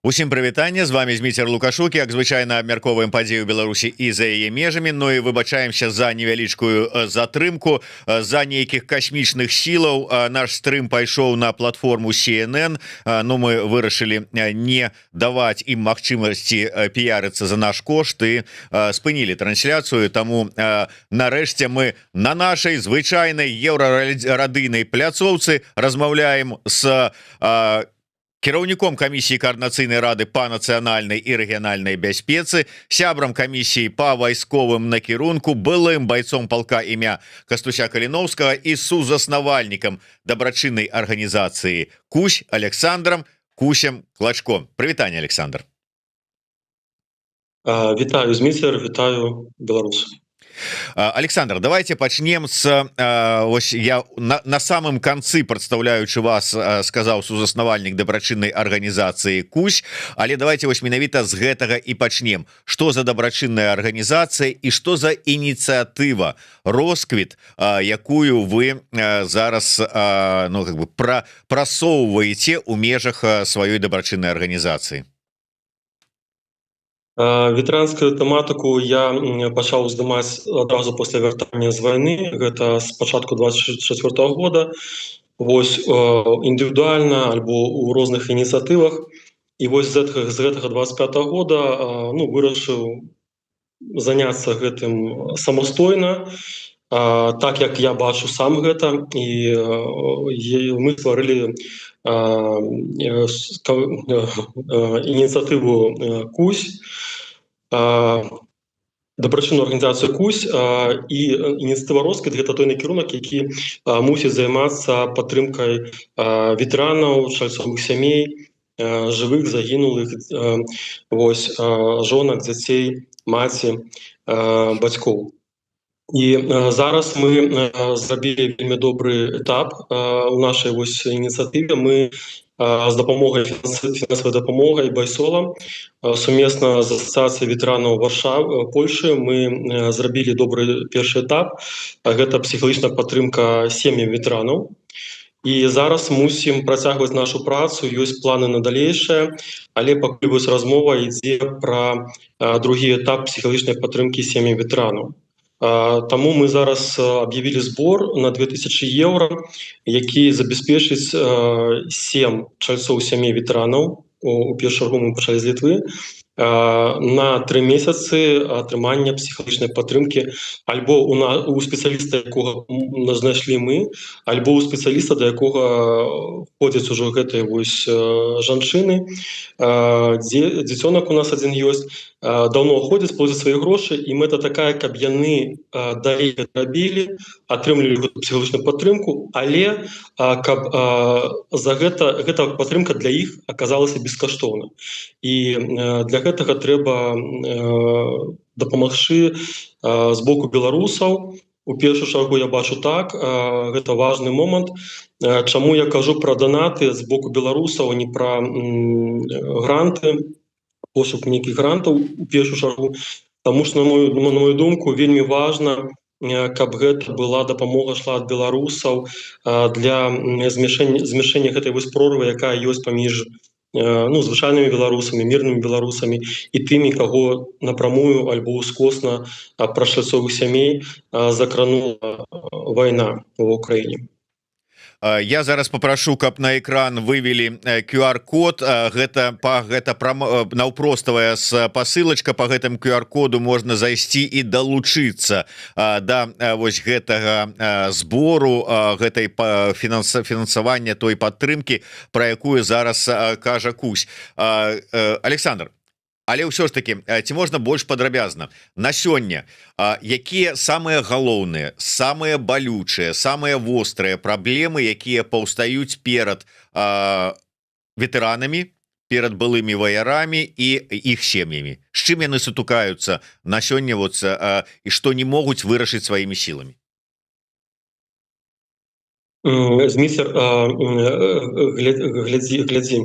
Усім прывітанне, з вами Зміцер Лукашук, як звычайна абмярковаем падзею Беларусі і за яе межамі. Ну і выбачаемся за невялічкую затрымку за нейкіх касмічных сілаў. Наш стрым пайшоў на платформу CNN. Ну мы вырашылі не даваць ім магчымасці піярыцца за наш кошт і спынілі трансляцыю. Таму нарэшце мы на нашай звычайнай еўрарадыйнай пляцоўцы размаўляем з кіраўніком камісіі каардынацыйнай рады па нацыянальнай і рэгіянальнай бяспецы, сябрам камісіі па вайсковым накірунку, былым байцом палка імя Кастуся Каліноўскага і сузаснавальнікам дабрачыннай арганізацыі Кусь Александром Кусем Клачком. Прывітанне, Александр. Вітаю, Зміцер, вітаю, Беларусь. Александр, давайте пачнем с ось я на самым канцы, прадстаўляючы вас, сказаў сузаснавальнік дабрачыннай арганізацыі Кусь, але давайте вось менавіта з гэтага і пачнем. Што за дабрачынная арганізацыя і што за ініцыятыва, росквіт, якую вы зараз ну, как бы прасоўваеце ў межах сваёй дабрачыннай арганізацыі? Ветэранскую тэматыку я пачаў здымаць адразу пасля вяртання з вайны, гэта з пачатку 24-го года, вось індывідуальна альбо ў розных ініцыятывах. І вось з гэтага 25-го года ну, вырашыў заняцца гэтым самастойна, так як я бачу сам гэта, і мы стварылі ініцыятыву Кусь, дабрачынную арганізацыю Кусь, і ініцыятыва росквіт гэта той накірунак, які мусіць займацца падтрымкай ветэранаў, чальцовых сямей, жывых, загінулых, вось, жонак, дзяцей, маці, бацькоў. І зараз мы зрабілі вельмі добры этап у нашай вось ініцыятыве. Мы з дапамогай фінансавай дапамогай Байсола сумесна з асацыяцыяй ветэранаў Варшавы, Польшы мы зрабілі добры першы этап. Гэта псіхалагічная падтрымка сем'ям ветэранаў. І зараз мусім працягваць нашу працу, ёсць планы на далейшае, але пакуль вось размова ідзе пра другі этап псіхалагічнай падтрымкі сем'ям ветэранаў. Таму мы зараз аб'явілі збор на 2000 еўра, які забяспечыць 7 чальцоў сямей ветэранаў, у першую чаргу мы пачалі з Літвы, на 3 месяцы атрымання псіхалагічнай падтрымкі альбо у спецыяліста, якога знайшлі мы, альбо у спецыяліста, да якога ходзяць ужо гэтыя вось жанчыны. Дзіцёнак у нас адзін ёсць, даўно ходзяць, плоцяць свае грошы, і мэта такая, каб яны далей рабілі, атрымлівалі псіхалагічную падтрымку, але каб за гэта падтрымка для іх аказалася бескаштоўна. І для гэтага трэба дапамагчы з боку беларусаў. У першую чаргу я бачу так, гэта важны момант. Чаму я кажу пра данаты з боку беларусаў, а не пра гранты, пошук нейкіх грантаў у першую чаргу, таму што, на мою думку, вельмі важна, каб гэта была дапамога шла ад беларусаў для змяшэння гэтай вось прорвы, якая ёсць паміж ну, звычайнымі беларусамі, мірнымі беларусамі і тымі, каго напрамую альбо ўскосна праз чальцовых сямей закранула вайна ва ўкраіне. Я зараз попрошу, каб на экран вывели QR-код. Гэта наўпроставая пасылачка. По гэтым QR-коду можна зайсці і далучыцца да вось гэтага збору, гэтай фінансавання той падтрымкі, пра якую зараз кажа Кусь. Александр, але ўсё ж таки, ці можна больш падрабязна на сёння, якія самыя галоўныя, самыя балючыя, самыя вострыя праблемы, якія паўстаюць перад ветэранамі, перад былымі ваярамі і іх сем'ямі, з чым яны сутыкаюцца на сёння вот, і што не могуць вырашыць сваімі сіламі? Зміцер, глядзі,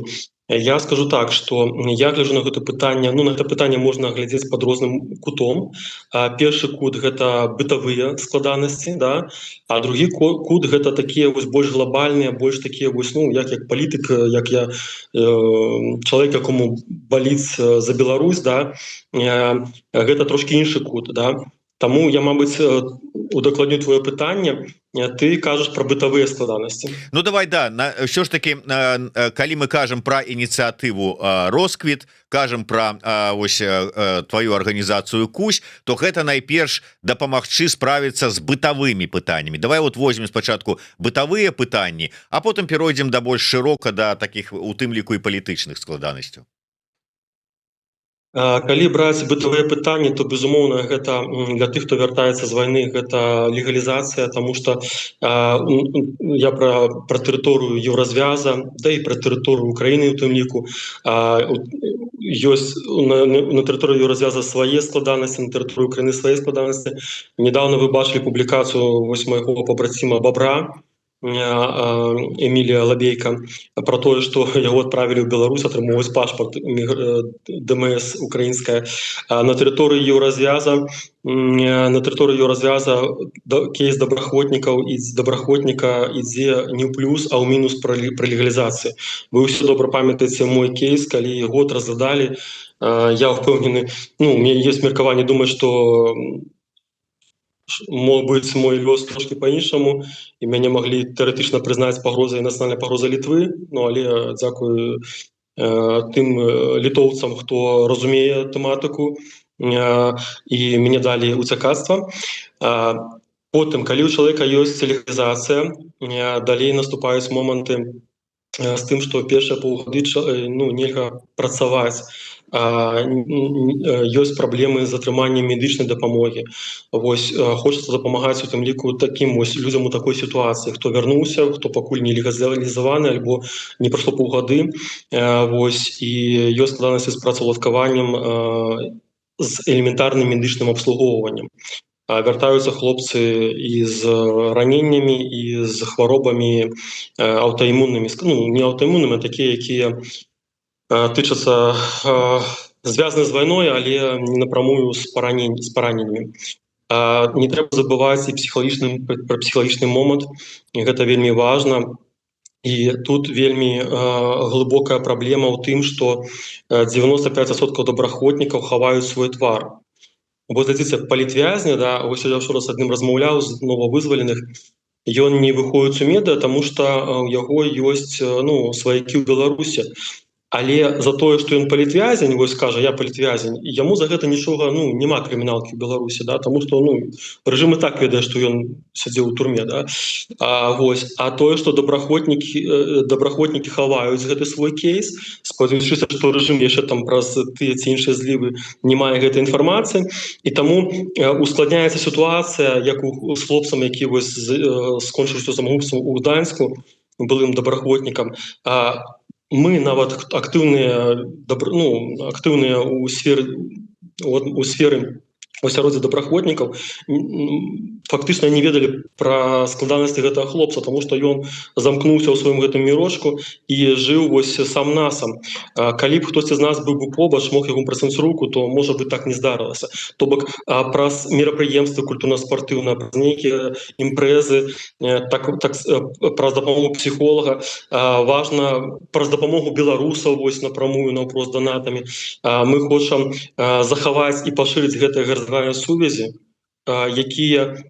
Я скажу так, что я гляжу на гэта пытанне, ну, на гэта пытанне можна глядзець пад розным кутом. Першы кут гэта бытавыя складанасці, да, а другі кут гэта такія вось больш глобальныя, больш такія вось, ну, як палітык, як я чалавек, якому баліць за Беларусь, да, гэта трошки іншы кут, да. Таму я, мабыць, удакладню твоё пытанне. Ты кажаш пра бытавыя складанасці. Ну давай, да, що ж таки, калі мы кажам про ініцыятыву Росквіт, кажам про ось твою арганізацыю Кусь, то гэта найперш дапамагчы справіцца з бытавымі пытаннямі. Давай вот возьмем спачатку бытавыя пытанні, а потым перайдзем да больш шырока да таких, у тым ліку і палітычных складанасцяў. Калі браць бытавыя пытанні, то безумоўна гэта для тых, хто вяртаецца з вайны, гэта легалізацыя, таму што я пра тэрыторыю Еўразвяза, да і пра тэрыторыю Украіны у тым ліку, ёсць на тэрыторыі Еўразвяза свае складанасці, на тэрыторыі Украіны свае складанасці. Недавно вы бачылі публікацыю вось майго пабраціма Бабра, Эмілія Лабейка, про тое, што яго адправілі ў Беларусь атрымоўваць пашпарт ДМС украінская. На тэрыторыі Еўразвяза кейс добраахвотнікаў і з добраахвотніка ідзе не ў плюс, а ў мінус пры легалізацыі. Вы ўсе добра памятаеце мой кейс, калі год разглядалі. Я ўпэўнены, ну, у мяне ёсць меркаванне думаць, што мог быць мой лёс трошки по-іншаму, і мяне маглі тэарэтычна прызнаць пагрозай, нацыянальнай пагрозай Літвы, ну, але дзякую тым літоўцам, хто разумее тэматыку, і мяне далі ўцякацтва. Потым, калі ў чалавека ёсць легалізацыя, далей наступаюць моманты з тым, што першыя паўгады нельга працаваць. Ёсць праблемы з атрыманнем медычнай дапамогі. Вось хочацца дапамагаць у тым ліку такім вось людзям у такой сітуацыі, хто вярнуўся, хто пакуль не легалізаваны альбо не прайшло паўгады. Вось, і ёсць складанасці з працаўладкаваннем з элементарным медычным абслугоўваннем. Вяртаюцца хлопцы і з раненнямі, і з хваробамі аўтаімуннымі, ну, не аўтаімуннымі, а такія, якія тычацца звязаны з вайной, але не напрамую з параненнямі. Не трэба забываць і пра псіхалагічны момант, і гэта вельмі важна. І тут вельмі глыбокая праблема ў тым, што 95% добраахвотнікаў хаваюць свой твар. Бо глядзіце, палітвязня, да, вось я ўчора з адным размаўляў з новавызваленых, ён не выходзіць у медыа, таму што у яго ёсць, ну, сваякі ў Беларусі. Але за тое, што ён палітвязень, вось кажа, я палітвязень, яму за гэта нічога, ну, няма крыміналкі ў Беларусі, да, таму што, ну, рэжым і так ведае, што ён сядзеў у турме, да. Вось, а тое, што добраахвотнікі хаваюць гэты свой кейс, спадзяючыся, што рэжым яшчэ там праз тыя ці іншыя злівы не мае гэтай інфармацыі, і таму ускладняецца сітуацыя, як з хлопцам, які вось скончыўся самагубствам у Гданьску, былым добраахвотнікам. Мы нават актыўныя ў сферы асяроддзя добраахвотнікаў фактычна не ведалі пра складанасці гэтага хлопца, таму што ён замкнуўся ў сваім гэтым мірочку і жыў вось сам-насам. Калі б хтосьці з нас быў бы побач, мог яго працягнуць руку, то, можа быць, так не здарылася. То бок праз мерапрыемствы культурна-спартыўныя, праз нейкія імпрэзы, праз дапамогу псіхолага, важна праз дапамогу беларусаў, вось напрамую, наўпрост донатамі. Мы хочам захаваць і пашырыць гэтыя гарызантальныя сувязі, якія,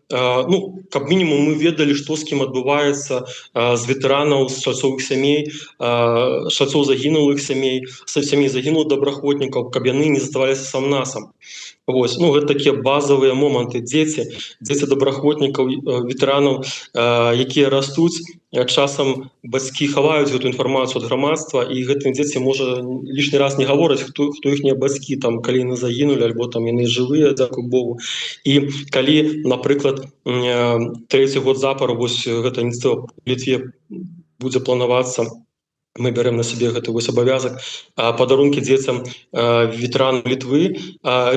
ну, каб мінімум мы ведалі, што з кім адбываецца з ветэранаў, з чальцовых сямей, чальцоў загінулых сямей, сямей загінулых добраахвотнікаў, каб яны не заставаліся сам-насам. Вось, ну, гэта такія базавыя моманты. Дзеці добраахвотнікаў, ветэранаў, якія растуць, часам бацькі хаваюць гэту інфармацыю ад грамадства, і гэтыя дзеці, можа, лішні раз не гавораць, хто іхнія бацькі, там, калі яны загінулі, альбо там яны жывыя, дзякуй Богу. І калі, напрыклад, 3-й год запару вось гэта ініцыятыва ў Літве будзе планавацца мы бярем на сябе гэты вось абавязак, падарункі дзецям ветэранаў Літвы.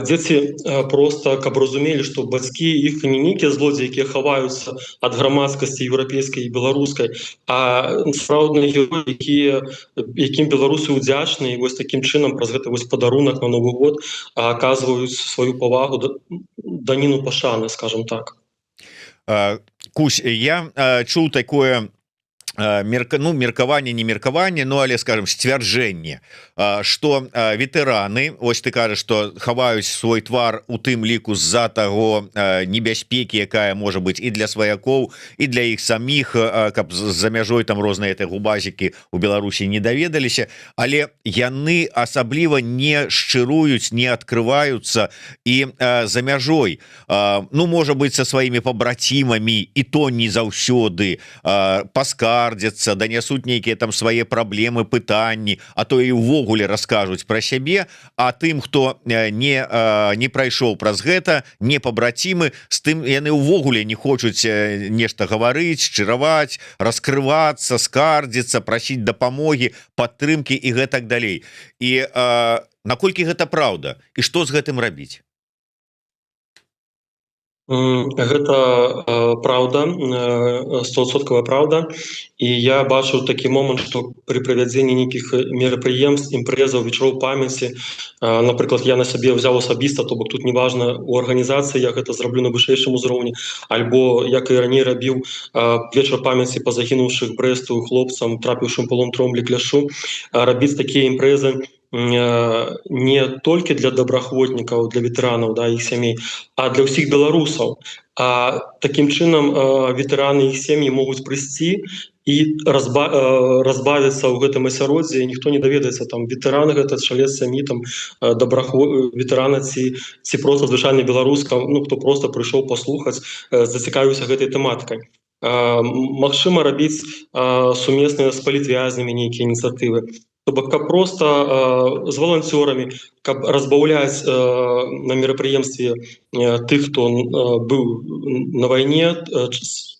Дзеці проста, каб разумелі, што бацькі іх не нейкія злодзеі, якія хаваюцца ад грамадскасці еўрапейскай і беларускай, а сапраўдныя героі, якім беларусы ўдзячны, і вось такім чынам праз гэты вось падарунак на Новы год аказваюць сваю павагу, даніну пашаны, скажем так. Кусь, я чуў такое меркаванне, не меркаванне, ну але скажем сцвярджэнне, что ветэраны, ось ты кажаш, что хаваюць свой твар у тым ліку з-за таго небяспекі, якая можа быць і для сваякоў, і для іх саміх, каб за мяжой там розныя губазікі у Беларусі не даведаліся, але яны асабліва не шчыруюць, не адкрываюцца і за мяжой, ну можа быць са сваімі пабрацімамі, і то не заўсёды паскардзяцца, данясуць нейкія там свае праблемы, пытанні, а то і ўвогуле раскажуць пра сябе, а тым, хто не прайшоў праз гэта, не пабрацімы, з тым яны ўвогуле не хочуць нешта гаварыць, шчыраваць, раскрывацца, скардзіцца, прасіць дапамогі, падтрымкі і гэтак далей. І наколькі гэта праўда? І што з гэтым рабіць? Гэта праўда, 100% праўда, і я бачу такі момант, што пры правядзенні нейкіх мерапрыемств, імпрэзаў, вечароў памяці, напрыклад, я на сябе ўзяў асабіста, то бок тут неважна у арганізацыі, я гэта зраблю на вышэйшым узроўні, альбо як і раней рабіў вечар памяці па загінуўшых Брэсту хлопцам, трапіўшым полон Тромблі Кляшу, рабіць такія імпрэзы не толькі для добраахвотнікаў, для ветэранаў, да, іх сямей, а для ўсіх беларусаў. Такім чынам ветэраны іх сем'і могуць прыйсці і разбавіцца ў гэтым асяроддзі, ніхто не даведаецца, там ветэран гэта чалец сям'і, там ветэрана ці проста звычайны беларуска, ну хто проста прыйшоў паслухаць, зацікавіўся гэтай тэматыкай. Магчыма рабіць сумесныя з палітвязнямі нейкія ініцыятывы. То бок, каб проста з валанцёрамі, каб разбаўляць на мерапрыемстве тых, хто быў на вайне,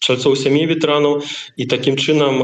чальцоў сямей ветэранаў, і такім чынам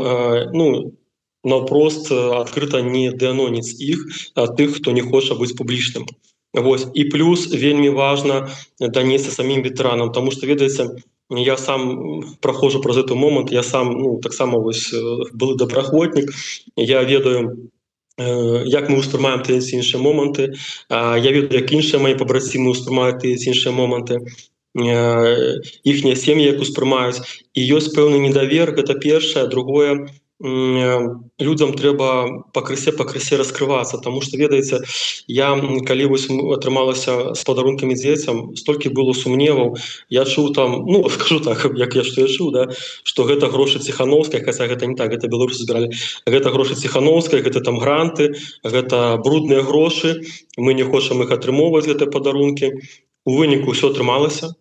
наўпрост адкрыта не дыаноніць іх, а тых, хто не хоча быць публічным. Вось. І плюс вельмі важна данесці самім ветэранам, таму што, ведаеце, я сам праходжу праз гэты момант, я сам таксама былы добраахвотнік, я ведаю, як мы ўспрымаем тыя ці іншыя моманты, я ведаю, як іншыя мои пабрацімы ўспрымаюць тыя ці іншыя моманты, іхнія сем'і як успрымаюць, і ёсць пэўны недавер, гэта першае. Другое, людзям трэба пакрысе раскрывацца, таму што, ведаеце, я, калі вось атрымалася з падарункамі дзецям, столькі было сумневаў, я чуў там, скажу так, як што я чуў, да, што гэта грошы Ціхановскай, хаця гэта не так, гэта беларусы збіралі, гэта грошы Ціхановскай, гэта там гранты, гэта брудныя грошы, мы не хочам іх атрымоўваць, гэтыя падарункі. У выніку ўсё атрымалася,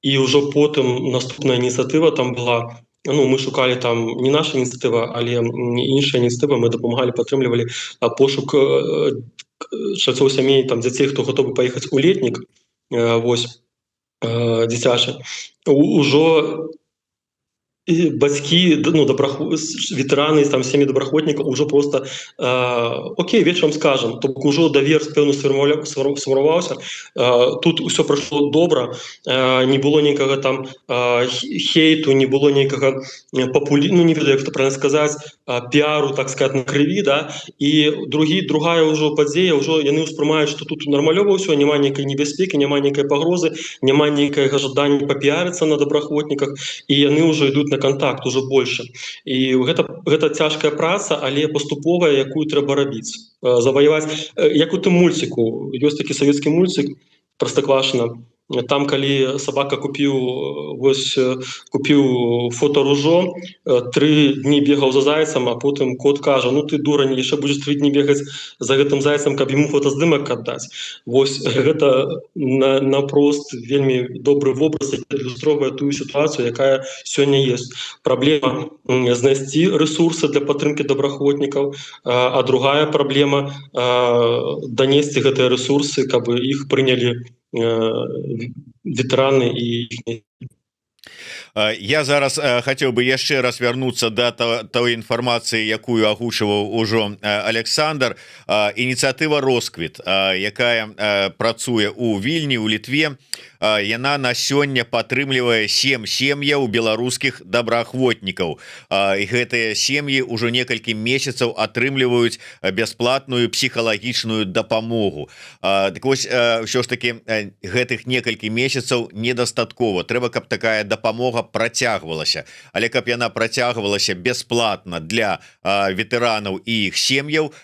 і ўжо потым наступная ініцыятыва там была. Мы шукалі там не наша ініцыятыва, але іншая ініцыятыва, мы дапамагалі, падтрымлівалі пошук чальцоў сямей, там дзяцей, хто гатовы паехаць у летнік, вось, дзіцячы. Ужо бацькі, ветэраны, там сем'і добраахвотнікаў ужо просто окей, вечарам скажам, то бок ужо давер пэўна сфармаваўся, тут усё прайшло добра, не было нейкага там хейту, не было нейкага не ведаю, як гэта правільна сказаць, піару, так сказать, на крыві, да, і другая ўжо падзея, ўжо яны ўспрымаюць, што тут нармалёва ўсё, няма нейкай небяспекі, няма нейкай пагрозы, няма нейкага жадання папіарыцца на добраахвотніках, і яны ўжо ідуць на контакт уже больше. І гэта цяжкая праца, але паступовая, якую трэба рабіць. Заваяваць, як у тым мульціку, ёсць такі савецкі мульцік Простоквашино. Там, калі сабака купіў фотаружо, 3 дні бегаў за зайцам, а потым кот кажа: ну ты дурань, яшчэ будзеш 3 дні бегаць за гэтым зайцам, каб яму фотаздымак аддаць. Вось гэта напрост вельмі добры вобраз, які ілюстроўвае тую сітуацыю, якая сёння ёсць. Праблема знайсці рэсурсы для падтрымкі добраахвотнікаў, а другая праблема данесці гэтыя рэсурсы, каб іх прынялі ветэраны і іхнія. Я зараз хотел бы яшчэ раз вярнуцца до той інфармацыі, якую агучваў ужо Александр. Ініцыятыва Росквіт, якая працуе у Вільні, у Літве, яна на сёння падтрымлівае 7 сем'яў беларускіх добраахвотнікаў, і гэтыя сем'і ўжо некалькі месяцаў атрымліваюць бясплатную псіхалагічную дапамогу. Так вось, ўсё ж таки гэтых некалькі месяцаў недастаткова. Трэба, каб такая дапамога працягвалася, але каб яна працягвалася бясплатна для ветэранаў і іх сем'яў,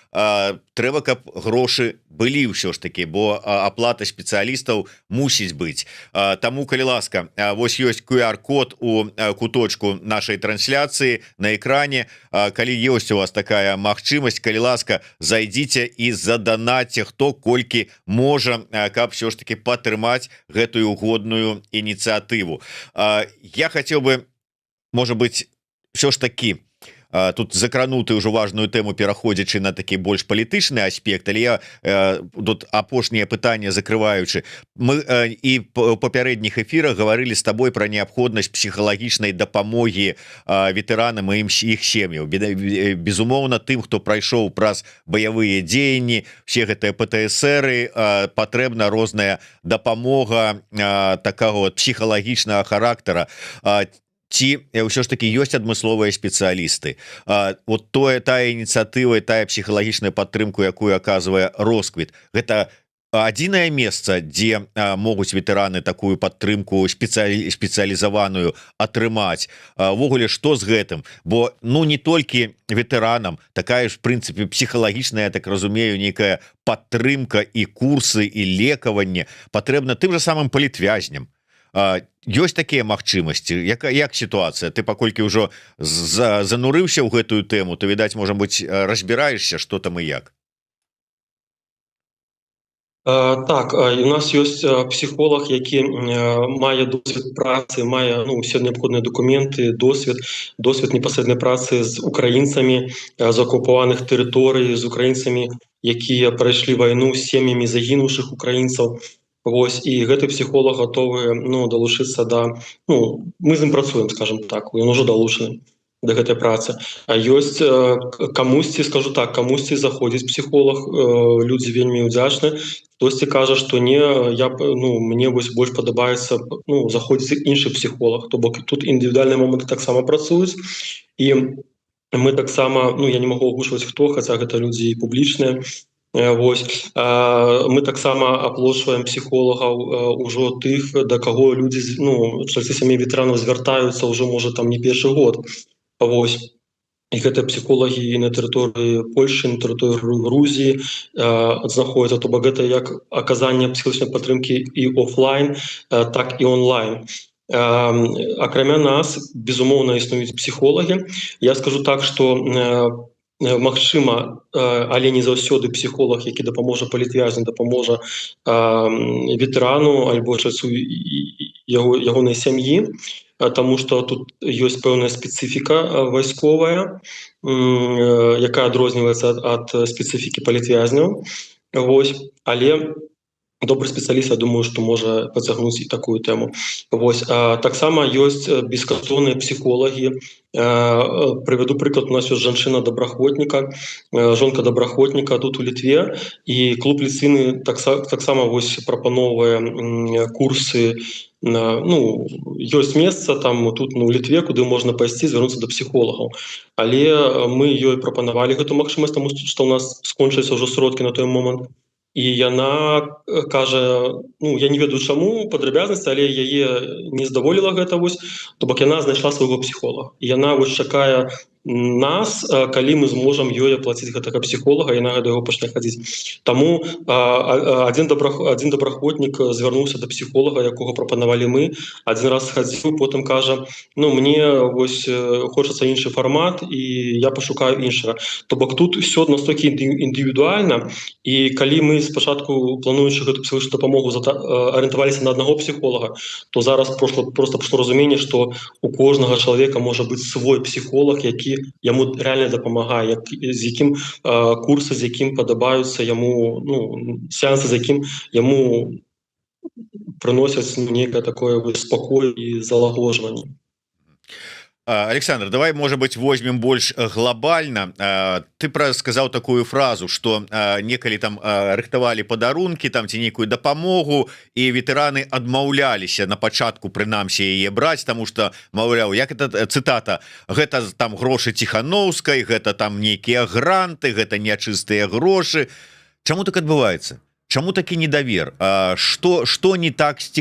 трэба, каб грошы былі ўсё ж таки, бо аплата спецыялістаў мусіць быць. Таму, калі ласка, вось ёсць QR-код у куточку нашай трансляцыі на экране. Калі ёсць у вас такая магчымасць, калі ласка, зайдзіце і заданатьце хто колькі можа, каб все ж таки падтрымаць гэтую годную ініцыятыву. Я хотел бы, может быть, все ж таки тут закрануты ўжо важную тэму, пераходзячы на такі больш палітычны аспект, але я тут апошняе пытанне закрываючы. Мы і ў папярэдніх эфірах гаварылі з табой пра неабходнасць псіхалагічнай дапамогі ветэранам і іх сем'яў. Безумоўна, тым, хто прайшоў праз баявыя дзеянні, все гэтыя ПТСРы, патрэбна розная дапамога такого псіхалагічнага характара. Ці ўсё ж таки ёсць адмысловыя спецыялісты. Вот тая ініцыятыва, тая псіхалагічная падтрымку, якую аказвае Росквіт, гэта адзінае месца, дзе могуць ветэраны такую падтрымку спецыялізаваную атрымаць. Увогуле, што з гэтым? Бо не толькі ветэранам, такая ж, в прынцыпе, псіхалагічная, я так разумею, нейкая падтрымка і курсы, і лекаванне патрэбна тым жа самым палітвязням. Ёсць такія магчымасці? Як сітуацыя? Ты паколькі ўжо занурыўся ў гэтую тэму, то, відаць, можа быць, разбіраешся, што там і як. Так, у нас ёсць псіхолог, які мае досвед працы, мае усе неабходныя дакументы, досвед непасрэднай працы з украінцамі з акупаваных тэрыторый, з украінцамі, якія прайшлі вайну, з сем'ямі загінуўшых украінцаў. Вось, і гэты псіхолог гатовы далучыцца да... мы з ім працуем, скажем так, ён ужо далучаны да гэтай працы. А ёсць камусьці, скажу так, камусьці заходзіць псіхолог, людзі вельмі ўдзячны, хтосьці кажа, што не, мне вось больш падабаецца заходзіць іншы псіхолог, то бок тут індывідуальныя моманты таксама працуюць, і мы таксама, я не магу агучваць хто, хаця гэта людзі публічныя. Вось, мы таксама аплошваем псіхолагаў ужо тых, да каго людзі, чальцы сямей ветэранаў звяртаюцца ўжо, можа, там не першы год. Вось. І гэтыя псіхолагі і на тэрыторыі Польшы, на тэрыторыі Грузіі знаходзяцца, то бок гэта як аказанне псіхалагічнай падтрымкі і офлайн, так і онлайн. Акрамя нас, безумоўна, існуюць псіхолагі. Я скажу так, што магчыма, але не заўсёды псіхолог, які дапаможа палітвязню, дапаможа ветэрану альбо часу ягонай сям'і, таму што тут ёсць пэўная спецыфіка вайсковая, якая адрозніваецца ад спецыфікі палітвязняў. Вось, але добры спецыяліст, я думаю, што можа пацягнуць і такую тэму. Вось, таксама ёсць бескаштоўныя псіхолагі. Прывяду прыклад, у нас ёсць жанчына-добраахвотніка, жонка добраахвотніка тут у Літве, і клуб Ліцыны таксама вось прапаноўвае курсы. Ёсць месца там тут у Літве, куды можна пайсці, звярнуцца да псіхолагаў. Але мы ёй прапанавалі гэту магчымасць, таму што ў нас скончыліся ўжо сродкі на той момант. І яна кажа, я не ведаю чаму, падрабязнасці, але яе не здаволіла гэта вось, то бок яна знайшла свайго псіхолага. І яна вось чакае нас, калі мы зможам ёй аплаціць гэтага псіхолага, яна да яго пачне хадзіць. Таму адзін добраахвотнік звярнуўся да псіхолага, якога прапанавалі мы, адзін раз схадзіў, потым кажа, мне вось хочацца іншы фармат, і я пашукаю іншага. То бок тут усё настолькі індывідуальна, і калі мы спачатку, плануючы гэту псіхалагічную дапамогу, арыентаваліся на аднаго псіхолага, то зараз проста прыйшло разуменне, што у кожнага чалавека можа быць свой псіхолаг, які яму рэальна дапамагае, з якім курсы, з якім падабаюцца яму, сеансы, з якім яму прыносяць нейкае такое спакой і залагоджванне. Александр, давай, может быть, возьмем больш глобально. Ты сказал такую фразу, что некалі там рыхтавалі падарункі там ці нейкую дапамогу, і ветэраны адмаўляліся на пачатку прынамсі яе браць, тому что, маўляў, як это цытата, гэта там грошы Ціхановскай, гэта там нейкія гранты, гэта нячыстыя грошы. Чаму так адбываецца? Чаму такі недавер? Что не так з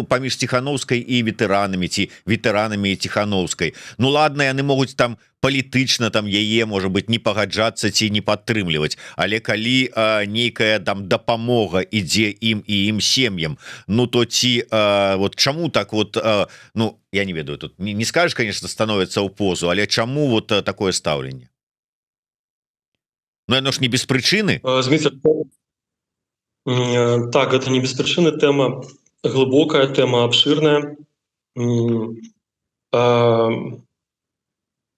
паміж Ціхановскай і ветэранамі ці ветэранамі Ціхановскай? Ну ладно, яны могуць там палітычна там яе, можа быть, не пагаджацца ці не падтрымліваць, але калі нейкая там дапамога ідзе ім і ім сем'ям, ну то ці вот чаму так вот, ну я не ведаю, тут не скажешь, конечно, становіцца ў позу, але чаму вот такое стаўленне? Ну яно ж не без прычыны. Так, это не без причины, тема глубокая, тема обширная. У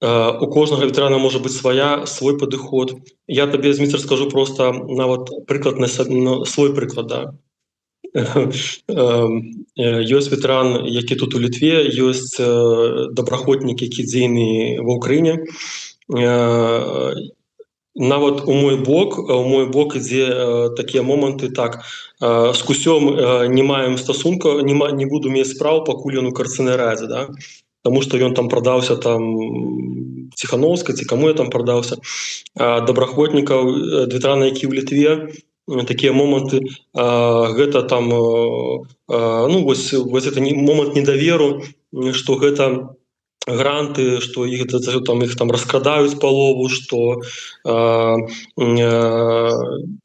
кожного ветерана может быть свой подход. Я тебе, Зміцер, скажу просто на вот приклад, на свой приклад, да. Ёсць ветеран, які тут у Літве, ёсць добраахвотнік, які дзейны ва Ўкраіне. Нават у мой бок ідзе такія моманты, так, з кусём не маем стасунка, не буду мець справу, пакуль ён у карцэрнай радзе, да? Таму што ён там прадаўся там Ціхановскай, ці каму я там прадаўся. Добраахвотнікаў, ветэрана, які ў Літве, такія моманты, гэта там, ну, вось это момант недаверу, што гэта гранты, што іх там раскрадаюць палову, што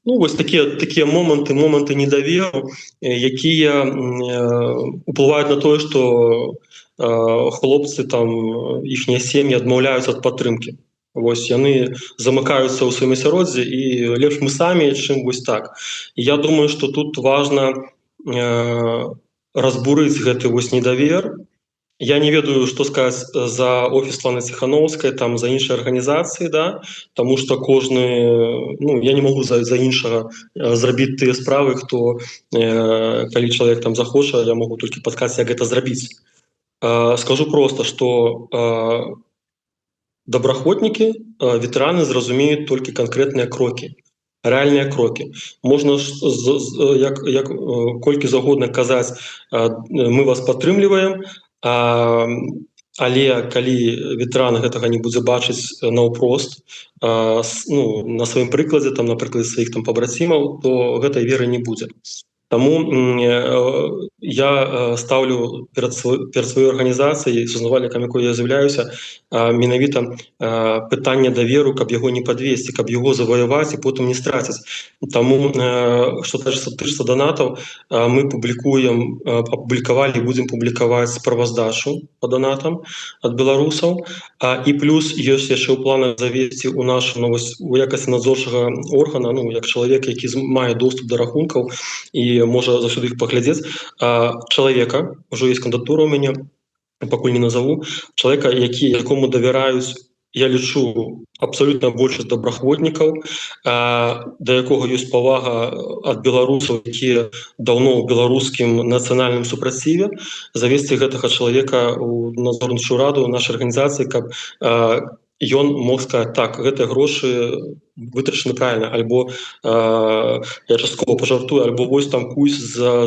ну вось такія моманты недаверу, якія уплываюць на тое, што хлопцы там, іхнія сем'і адмаўляюцца ад падтрымкі. Вось яны замыкаюцца ў сваім асяроддзі, і лепш мы самі, чым вось так. І я думаю, што тут важна разбурыць гэты вось недавер. Я не ведаю, што сказаць за офіс Святланы Ціхановскай, там за іншыя арганізацыі, да, таму што кожны, ну, я не магу за іншага зрабіць тыя справы, хто, калі чалавек там захоча, я магу толькі падказаць, як гэта зрабіць. Скажу просто, што добраахвотнікі, ветэраны зразумеюць толькі канкрэтныя крокі, рэальныя крокі. Можна колькі загодна казаць, мы вас падтрымліваем, але калі ветэран гэтага не будзе бачыць наўпрост, ну, на сваім прыкладзе, там, на прыкладзе сваіх там пабрацімаў, то гэтай веры не будзе. Таму я ставлю перад сваёй арганізацыяй, сузнавальнікам якой я з'яўляюся, менавіта пытанне даверу, каб яго не падвесці, каб яго заваяваць і потым не страціць. Таму, што тычыцца донатаў, мы апублікавалі і будзем публікаваць справаздачу па донатам ад беларусаў, і плюс ёсць яшчэ ў планах завесці ў нашу, ну, у якасці надзорчага органа, ну, як чалавек, які мае доступ да рахункаў і можа заўсёды іх паглядзець, чалавека, ужо ёсць кандыдатура ў мяне, пакуль не назову, чалавека, якому давяраюць, я лічу, абсолютна большасць добраахвотнікаў, да якога ёсць павага ад беларусаў, якія даўно ў беларускім нацыянальным супраціве, завесці гэтага чалавека ў надзорчую раду нашай арганізацыі, каб ён мог сказаць, так, гэтыя грошы вытрачаны правильно, альбо я часткова пажартую, альбо вось там кусь за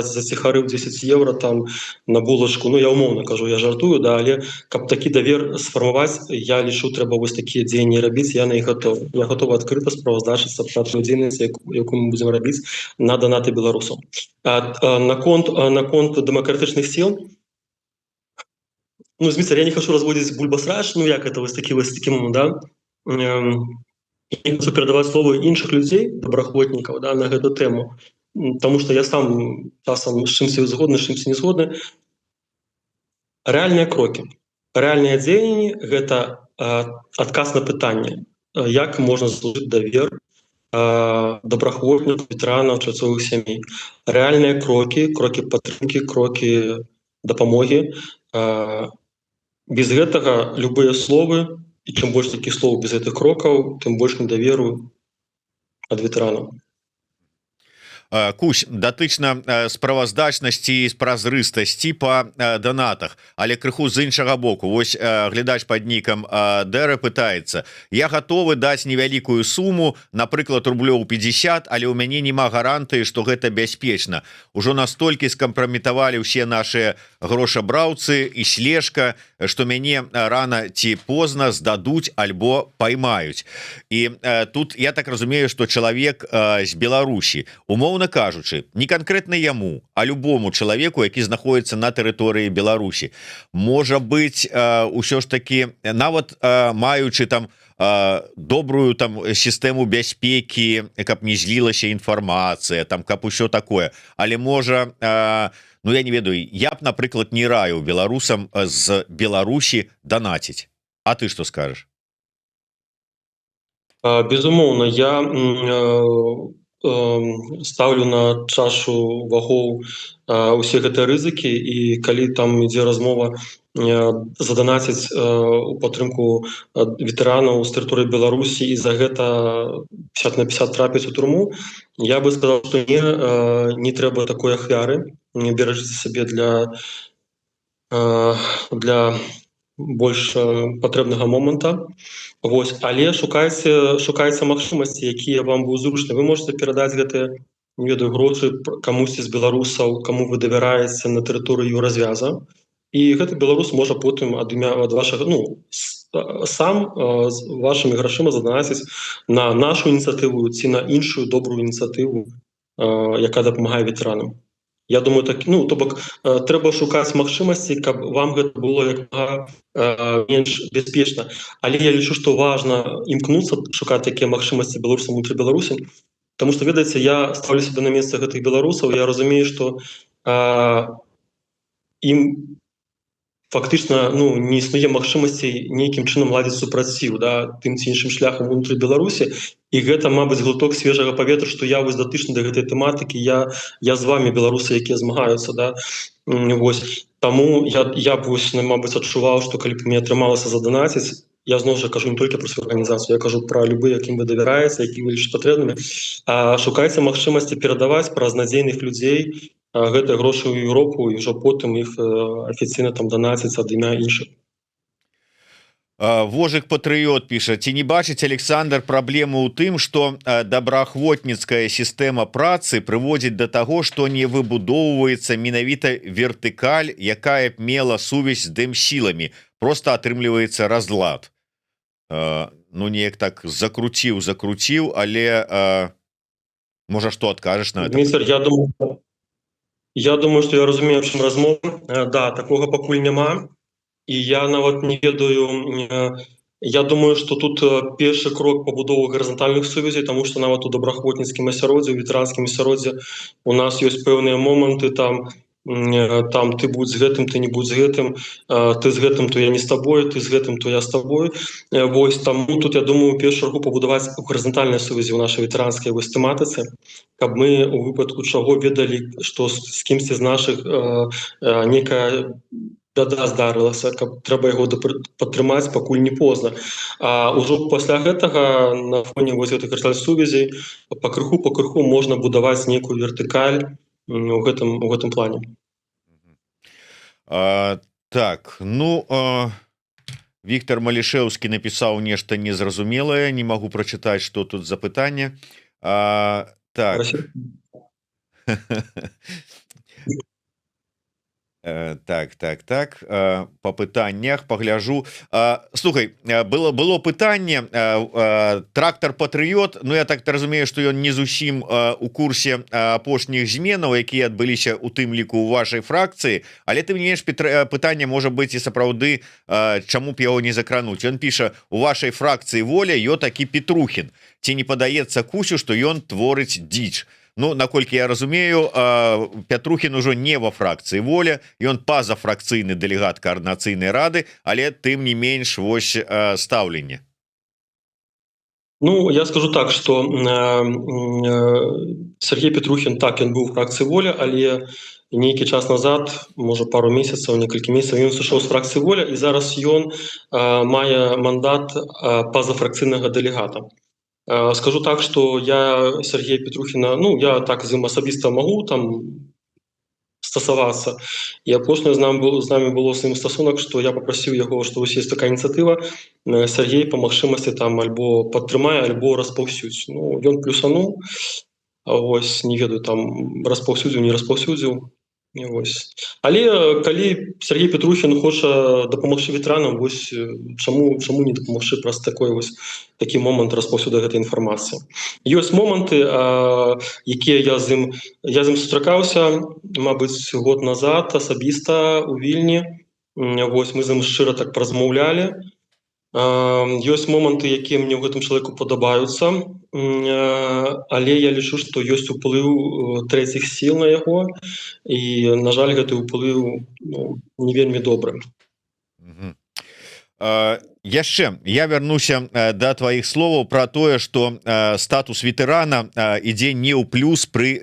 ціхары ў 10 евро там на булачку, ну я умоўна кажу, я жартую, да, але каб такі давер сфармаваць, я лічу, трэба вось такія дзеянні рабіць, я на іх гатовы. Я гатовы адкрыта справаздачыцца пра тую дзейнасць, якую мы будзем рабіць на донаты беларусаў. Наконт дэмакратычных сіл, ну, Зміцер, я не хочу разводить бульбасрач, ну, як это вось таким, да, я хочу передаваць слово іншых людзей, добраахвотнікаў, да, на гэту тэму, таму што я сам часам з чымсьці згодны, з чымсьці не згодны. Рэальныя крокі, рэальныя дзеянні — гэта адказ на пытанне, як можна заслужыць давер добраахвотнікаў, ветэранаў, чальцовых сямей. Рэальныя крокі падтрымкі, крокі дапамогі. Без гэтага любыя словы, і чым больш такіх слоў без гэтых крокаў, тым больш недаверу ад ветэранаў. Кусь, датычна справаздачнасці і празрыстасці па донатах, але крыху з іншага боку. Вось глядач пад нікам Дэра пытаецца: я гатовы даць невялікую суму, напрыклад, рублёў 50, але ў мяне няма гарантыі, што гэта бяспечна. Ужо настолькі скампраметавалі ўсе нашыя грошабраўцы і слежка, што мяне рана ці позна здадуць альбо паймаюць. І тут я так разумею, што чалавек з Беларусі, умоўна кажучы, не канкрэтна яму, а любому чалавеку, які знаходіцца на тэрыторыі Беларусі, можа быць, усё ж такі, нават маючы там добрую там сістэму бяспекі, каб не злілася інфармацыя, там каб усё такое, але можа, ну я не ведаю, я б, напрыклад, не раіў беларусам з Беларусі данаціць. А ты што скажаш? Безумоўна, я ставлю на чашу вагоў усе гэтыя рызыкі, і калі там ідзе размова заданаціць у падтрымку ветэранаў з тэрыторыі Беларусі і за гэта 50 на 50 трапіць у турму, я бы сказал, што не трэба такой ахвяры, не беражыце сабе для больш патрэбнага моманта. Вось, але шукайце магчымасці, якія вам будуць зручны. Вы можете перадаць гэтыя, не ведаю, грошы камусьці з беларусаў, каму вы давяраеце на тэрыторыю развяза. І гэты беларус можа потым ад вашага, сам з вашымі грашыма заданаціць на нашу ініцыятыву ці на іншую добрую ініцыятыву, якая дапамагае ветэранам. Я думаю, так, то бок трэба шукаць магчымасці, каб вам гэта было як менш бяспечна. Але я лічу, што важна імкнуцца шукаць такія магчымасці беларусам унутры Беларусі, таму што, ведаеце, я ставлю сябе на месца гэтых беларусаў, я разумею, што ім фактычна не існуе магчымасцей нейкім чынам ладзіць супраціў, тым ці іншым шляхам унутры Беларусі. І гэта, мабыць, глыток свежага паветра, што я вось датычны да гэтай тэматыкі, я з вами, беларусы, якія змагаюцца. Вось. Таму я б, мабыць, адчуваў, што калі б мне атрымалася заданаціць, я зноў жа кажу не толькі пра сваю арганізацыю, я кажу пра любы, якім вы давяраеце, які вы лічыце патрэбнымі. Шукайце магчымасці перадаваць праз надзейных людзей гэтыя грошы ў Еўропу, і ўжо потым іх афіцыйна там данаціць ад імя іншых. Вожык Патрыёт піша: ці не бачыць Александр праблему ў тым, што добраахвотніцкая сістэма працы прыводзіць да таго, што не выбудоўваецца менавіта вертыкаль, якая б мела сувязь з дэмсіламі, просто атрымліваецца разлад. Неяк так закруціў, але можа, што адкажаш на гэта? Дміцер, я думаю, што я разумею, чым размова. Да, такога пакуль няма. І я нават не ведаю, я думаю, што тут першы крок пабудовы гарызантальных сувязей, таму што нават у добраахвотніцкім асяроддзі, у ветэранскім асяроддзі у нас ёсць пэўныя моманты, там ты будь з гэтым, ты не будь з гэтым, ты з гэтым, то я не з табой, ты з гэтым, то я з табой. Вось, таму тут, я думаю, у першую чаргу пабудаваць гарызантальныя сувязі ў нашай ветэранскай тэматыцы, каб мы у выпадку чаго ведалі, што з кімсьці з нашых некая бяда здарылася, каб трэба яго падтрымаць, пакуль не позна. А ўжо пасля гэтага на фоне вось гэтых гарызантальных сувязей пакрыху можна будаваць нейкую вертыкаль у гэтым плане. Так, Віктор Малішэўскі напісаў нешта незразумелае, не магу прачытаць, што тут за пытанне. Так. Так, по пытаннях пагляжу. Слухай, было пытанне, трактор Патрыёт, я так разумею, што ён не зусім у курсе апошніх зменаў, якія адбыліся у тым ліку ў вашай фракцыі, але тым не менш пытанне можа быць і сапраўды, чаму б яго не закрануць. Ён піша: у вашай фракцыі Воля ё такі Петрухін. Ці не падаецца Кусю, што ён творыць дзіч? Наколькі я разумею, Пятрухін ужо не ва фракцыі Воля, ён пазафракцыйны дэлегат каардынацыйнай рады, але тым не менш вось стаўленне. Я скажу так, што Сергей Петрухін, так, ён быў у фракцыі Воля, але нейкі час назад, можа пару месяцаў, некалькі месяцаў, ён сышоў з фракцыі Воля, і зараз ён мае мандат пазафракцыйнага дэлегата. Скажу так, что я Сергея Петрухина, ну, я так з ім асабіста магу там стасавацца. І апошняе з намі было з ім стасунак, што я папрасіў яго, што вось есть такая ініцыятыва, Сергей па магчымасці там альбо падтрымае, альбо распаўсюдзь. Ну, ён плюсануў, вось, не ведаю, там распаўсюдзіў, не распаўсюдзіў. Вось. Але калі Сергей Петрухін хоча дапамагчы ветэранам, вось чаму не дапамагчы праз такі момант распаўсюду гэтай інфармацыі. Ёсць моманты, якія я з ім сустракаўся, мабыць, год назад асабіста ў Вільні. Вось мы з ім шчыра так празмаўлялі. Ёсць моманты, якія мне ў гэтым чалавеку падабаюцца, але я лічу, што ёсць уплыў трэціх сіл на яго, і, на жаль, гэты ўплыў не вельмі добры. Яшчэ я вярнуся да тваіх словаў про тое, што статус ветэрана ідзе не ў плюс пры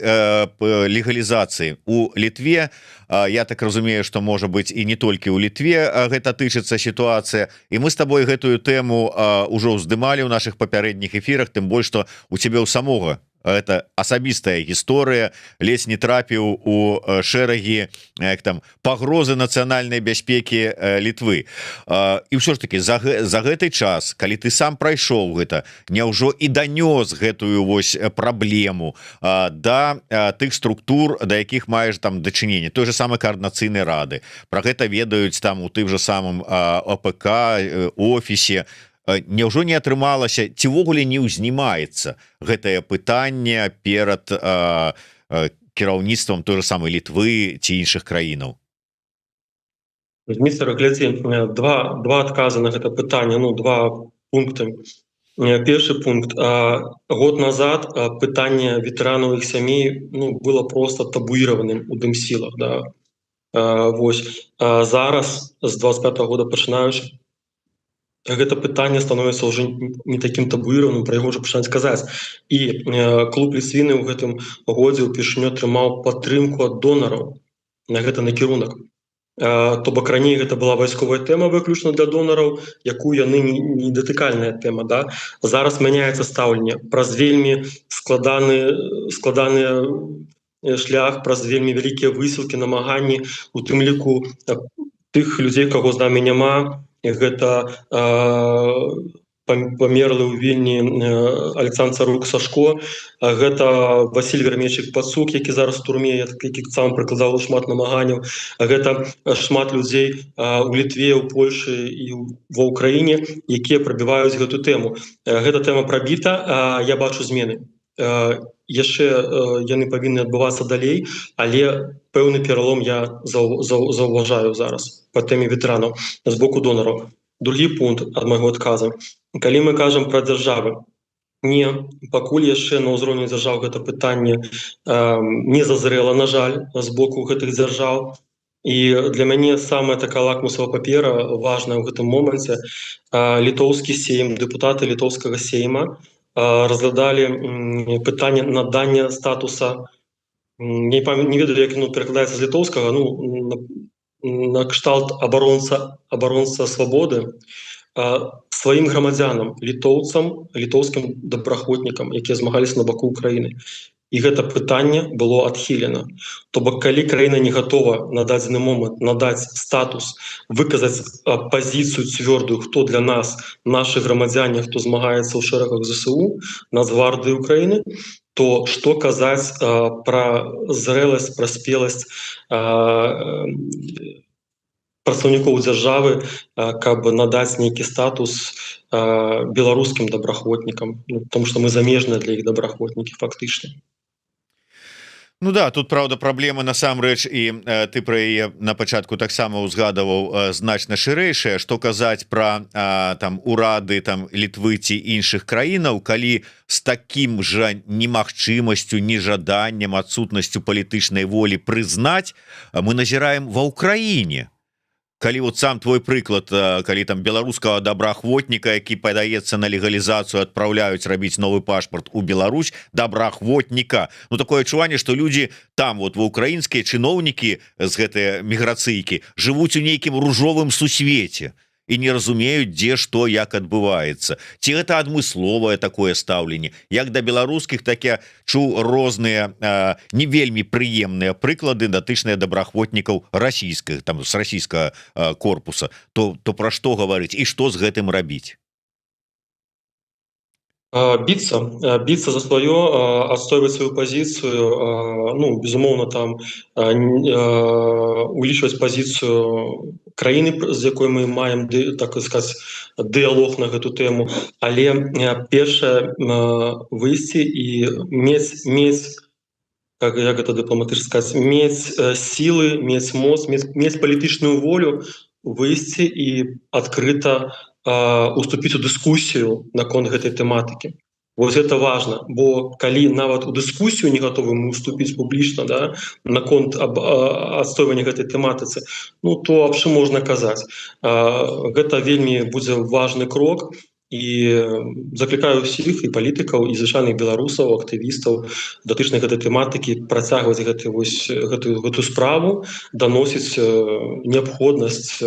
легалізацыі у Літве. Я так разумею, што можа быць і не толькі ў Літве гэта тычыцца сітуацыя, і мы з табой гэтую тэму ўжо ўздымалі ў нашых папярэдніх эфірах, тым больш што у цябе ў самога это асабістая гісторыя, ледзь не трапіў у шэрагі як там пагрозы нацыянальнай бяспекі Літвы. І ўсё ж таки за гэты час, калі ты сам прайшоў гэта, няўжо і данёс гэтую вось праблему да тых структур, да якіх маеш там дачыненне, той же самай каардынацыйнай рады. Пра гэта ведаюць там у тым же самым АПК, офісе. Няўжо не атрымалася, ці ўвогуле не ўзнімаецца гэтае пытанне перад кіраўніцтвам той же самай Літвы ці іншых краінаў? Містер, глядзі, два адказы на гэта пытанне, ну, два пункты. Першы пункт. Год назад пытанне ветэранаў іх сямей было просто табуіраваным у дымсілах. Да? Вось. Зараз, з 25-го года пачынаючы, гэта пытанне становіцца ўжо не такім табуіраваным, пра яго ўжо пачынаюць казаць. І клуб Ліцвіны ў гэтым годзе ўпершыню атрымаў падтрымку ад донараў на гэты накірунак. То бок раней гэта была вайсковая тэма выключна для донараў, якую яны не датыкальная тэма. Да? Зараз мяняецца стаўленне праз вельмі складаны шлях, праз вельмі вялікія высілкі, намаганні, у тым ліку тых людзей, каго з намі няма. Гэта памерлы ў Вільні Александр Царук Сашко, гэта Васіль Вермейчык Пацук, які зараз у турме, які сам прыкладаў шмат намаганняў, гэта шмат людзей у Літве, у Польшы і ва ўкраіне, якія прабіваюць гэту тэму. Гэта тэма прабіта, я бачу змены. Яшчэ яны павінны адбывацца далей, але пэўны пералом я заўважаю зараз па тэме ветэранаў з боку донараў. Другі пункт ад майго адказа. Калі мы кажам пра дзяржавы, пакуль яшчэ на ўзроўні дзяржаў гэта пытанне не зазрэла, на жаль, з боку гэтых дзяржаў. І для мяне самая такая лакмусовая папера важная ў гэтым моманце. Літоўскі сейм, дэпутаты літоўскага сейма разглядалі пытанне надання статуса, не ведаю, як перакладаецца з літоўскага, на кшталт абаронца свабоды сваім грамадзянам, літоўскім добраахвотнікам, якія змагаліся на баку Украіны. І гэта пытанне было адхілена. То бок, калі краіна не гатова на дадзены момант надаць статус, выказаць пазіцыю цвёрдую, хто для нас, нашы грамадзяне, хто змагаецца ў шэрагах ЗСУ, Нацгвардыі Украіны, то што казаць пра зрэласць, пра спеласць прадстаўнікоў дзяржавы, каб надаць нейкі статус беларускім добраахвотнікам, тому што мы замежныя для іх добраахвотнікі фактычна. Ну да, тут правда праблема насамрэч, і ты пра яе на пачатку таксама ўзгадаваў значна шырэйшая. Што казаць пра там урады там Літвы ці іншых краінаў, калі з такім жа немагчымасцю, нежаданнем, адсутнасцю палітычнай волі прызнаць мы назіраем ва ўкраіне. Калі вот сам твой прыклад, калі там беларускага добраахвотніка, які падаецца на легалізацыю, адпраўляюць рабіць новы пашпарт у Беларусь, добраахвотніка. Ну такое адчуванне, што людзі там вот ва украінскія чыноўнікі з гэтай міграцыйкі жывуць у нейкім ружовым сусвеце. і не разумеюць, дзе што як адбываецца. Ці гэта адмысловае такое стаўленне, як да беларускіх, так я чуў розныя не вельмі прыемныя прыклады датычныя добраахвотнікаў расійскіх, там з расійскага корпуса, то пра што гаварыць і што з гэтым рабіць? Биться за свое, отстаивать свою позицию, ну, безумовно, там увеличивать позицию краіны, з якой мы маем, так сказать, дыялог на гэту тему, але першае выйсці і мець как это дыпламатычна сказать, мець сілы, мець моц, мець палітычную волю, выйсці і адкрыта уступіць у дыскусію наконт гэтай тэматыкі. Вось гэта важна, бо калі нават у дыскусію не гатовы мы уступіць публічна, да, наконт адстойвання гэтай тэматыцы, ну то аб чым можна казаць. Гэта вельмі будзе важны крок, і заклікаю ўсіх і палітыкаў, і звычайных беларусаў, актывістаў датычнай гэтай тэматыкі працягваць гэтую справу, даносіць неабходнасць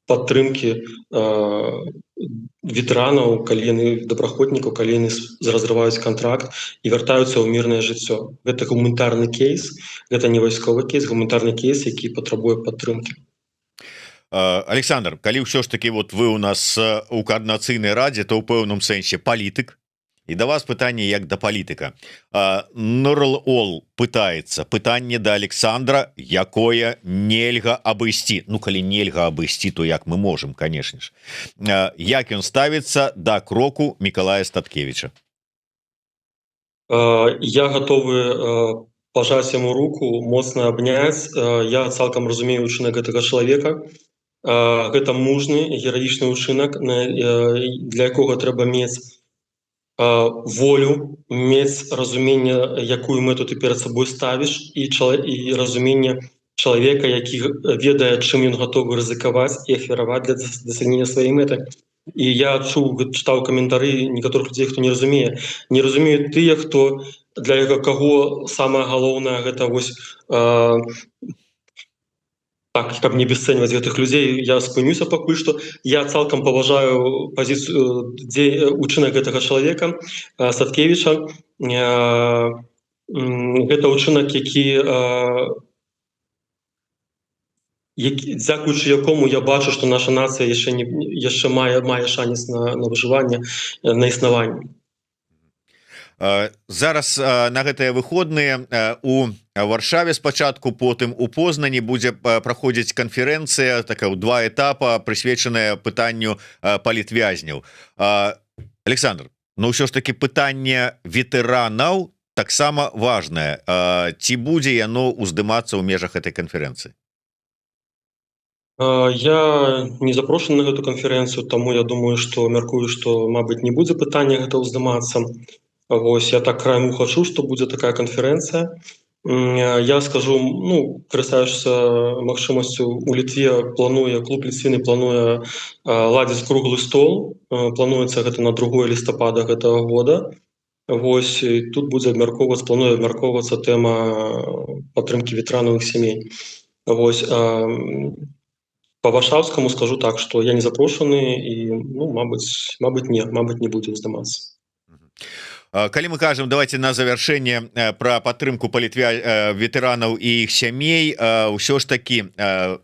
падтрымкі ветэранаў, калі яны добраахвотнікаў, калі яны разрываюць кантракт і вяртаюцца ў мірнае жыццё. Гэта гуманітарны кейс, гэта не вайсковы кейс, гуманітарны кейс, які патрабуе падтрымкі. Александр, калі ўсё ж таки вот вы у нас у каардынацыйнай радзе, то ў пэўным сэнсе палітык, і да вас пытанне як да палітыка. Нурлол пытаецца, пытанне да Александра, якое нельга абысці. Ну, калі нельга абысці, то як мы можам, конечно ж. Як ён ставіцца да кроку Мікалая Статкевіча? Я гатовы пажаць яму руку, моцна абняць. Я цалкам разумею ўчынак гэтага чалавека. Гэта мужны, гераічны ўчынак, для якога трэба мець волю, мець разуменне, якую мэту ты перад сабой ставіш, і разуменне чалавека, які ведае, чым ён гатовы рызыкаваць і ахвяраваць для дасягнення сваёй мэты. І я чытаў каментары некаторых людзей, хто не разумее. Не разумеюць тыя, хто для каго самае галоўнае гэта вось так, каб не абясцэньваць гэтых людзей, я спынюся пакуль што. Я цалкам паважаю пазіцыю учынак гэтага чалавека, Статкевіча. Гэта ўчынак, дзякуючы якому я бачу, што наша нацыя яшчэ мае шанец на выжыванне, на існаванне. Зараз на гэтыя выходныя у Варшаве спачатку, потым у Познані будзе праходзіць канферэнцыя, такая ў два этапа, прысвечаная пытанню палітвязняў. Александр, ну ўсё ж таки пытанне ветэранаў таксама важнае. Ці будзе яно ўздымацца ў межах гэтай канферэнцыі? Я не запрошаны на гэту канферэнцыю, таму я думаю, што мяркую, што, мабыць, не будзе пытання гэта ўздымацца. Вось, я так краем уху чуў, што будзе такая канферэнцыя. Я скажу, ну, карыстаючыся магчымасцю, у Літве клуб Ліцвіны плануе ладзіць круглы стол. Плануецца гэта на 2 лістапада гэтага года. Вось, тут плануе абмяркоўвацца тэма падтрымкі ветэранавых сямей. Вось, по варшаўскаму скажу так, што я не запрошаны і, ну, мабыць, не будзе ўздымацца. Калі мы кажам, давайте на завяршэнне пра падтрымку ветэранаў і іх сямей, ўсё ж такі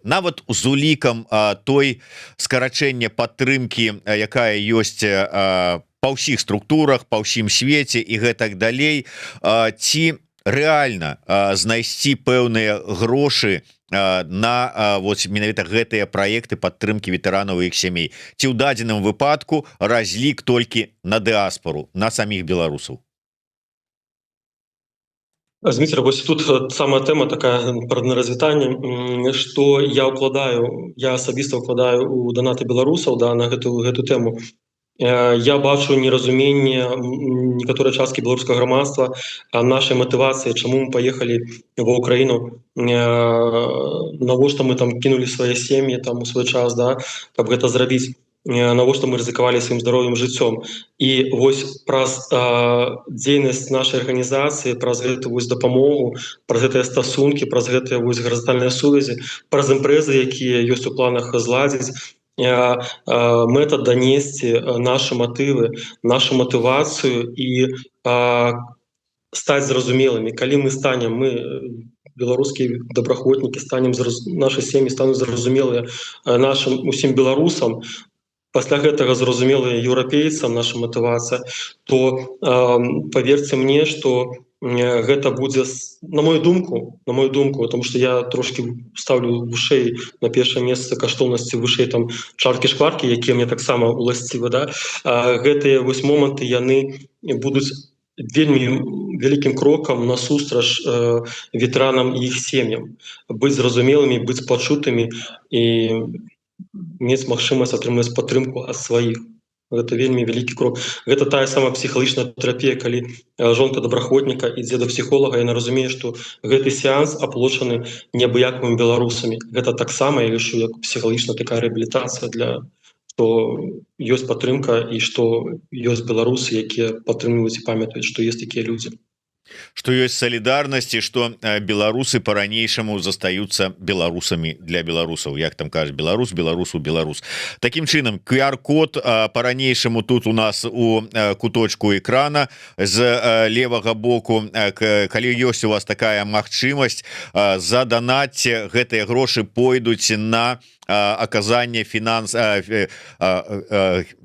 нават з улікам той скарачэння падтрымкі, якая ёсць па ўсіх структурах, па ўсім свеце і гэтак далей, ці рэальна знайсці пэўныя грошы на менавіта гэтыя праекты падтрымкі ветэранаў і іх сямей, ці ў дадзеным выпадку разлік толькі на дыаспору, на саміх беларусаў? Дмитрий, вось тут самая тэма такая пра развітанне, што я асабіста ўкладаю у данаты беларусаў, да, на гэту тэму. Я бачу неразуменне некаторай часткі беларускага грамадства нашай матывацыі, чаму мы паехалі ва ўкраіну, навошта мы там кінулі свае сем'і там у свой час, да, каб гэта зрабіць. навошта мы рызыкавалі сваім здароўем, жыццём. І вось праз дзейнасць нашай арганізацыі, праз гэту вось дапамогу, праз гэтыя стасункі, праз гэтыя вось гарызантальныя сувязі, праз імпрэзы, якія ёсць у планах зладзіць, мэта данесці нашы матывы, нашу матывацыю і стаць зразумелымі. Калі мы станем, мы беларускія добраахвотнікі станем, нашы сем'і стануць зразумелыя нашым усім беларусам, пасля гэтага зразумелыя еўрапейцам наша матывацыя, то паверце мне, што гэта будзе, на мою думку, потому что я трошки ставлю вышэй на першае месца каштоўнасці, вышэй там чаркі-шкваркі, якія мне таксама уласцівы, да? Гэтыя вось моманты, яны будуць вельмі вялікім крокам насустрач ветэранам і іх сем'ям, быць зразумелымі, быць пачутымі і мець магчымасць атрымаць падтрымку ад сваіх. Гэта вельмі вялікі крок. Гэта тая самая псіхалагічная тэрапія, калі жонка добраахвотніка ідзе да псіхолага, яна разумее, што гэты сеанс аплочаны неабыякавымі беларусамі. Гэта таксама, я лічу, як псіхалагічная такая рэабілітацыя, для што ёсць падтрымка і што ёсць беларусы, якія падтрымліваюць і памятаюць, што ёсць такія людзі. Что ёсць солідарнасць і што беларусы по-ранейшаму застаюцца беларусамі для беларусаў, як там кажа, беларус беларусу беларус. Такім чынам, QR-код по-ранейшаму тут у нас у куточку экрана з левага боку. Калі ёсць у вас такая магчымасць, заданатьце, гэтыя грошы пойдуць на аказанне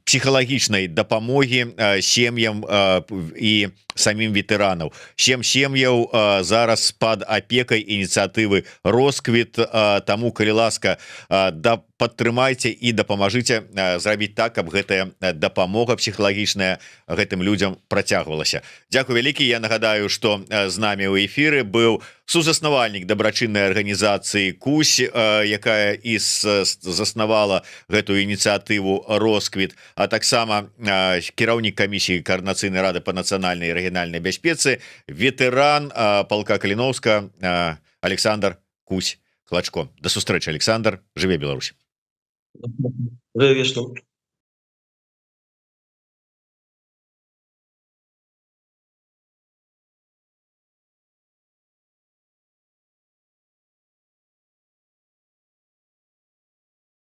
псіхалагічнай дапамогі сем'ям і самім ветэранаў. 7 сем'яў зараз пад апекай ініцыятывы Росквіт, таму, калі ласка, падтрымайце і дапамажыце зрабіць так, каб гэтая дапамога псіхалагічная гэтым людзям працягвалася. Дзякуй вялікі. Я нагадаю, што з намі ў эфіры быў сузаснавальнік дабрачыннай арганізацыі Кусь, якая і заснавала гэтую ініцыятыву Росквіт, а таксама кіраўнік камісіі Каардынацыйнай рады па нацыянальнай і рэгіянальнай бяспецы, ветэран палка Каліноўска Александр Кусь Клачко. Да сустрэчы, Александр. Жыве Беларусь. Жыве вечна.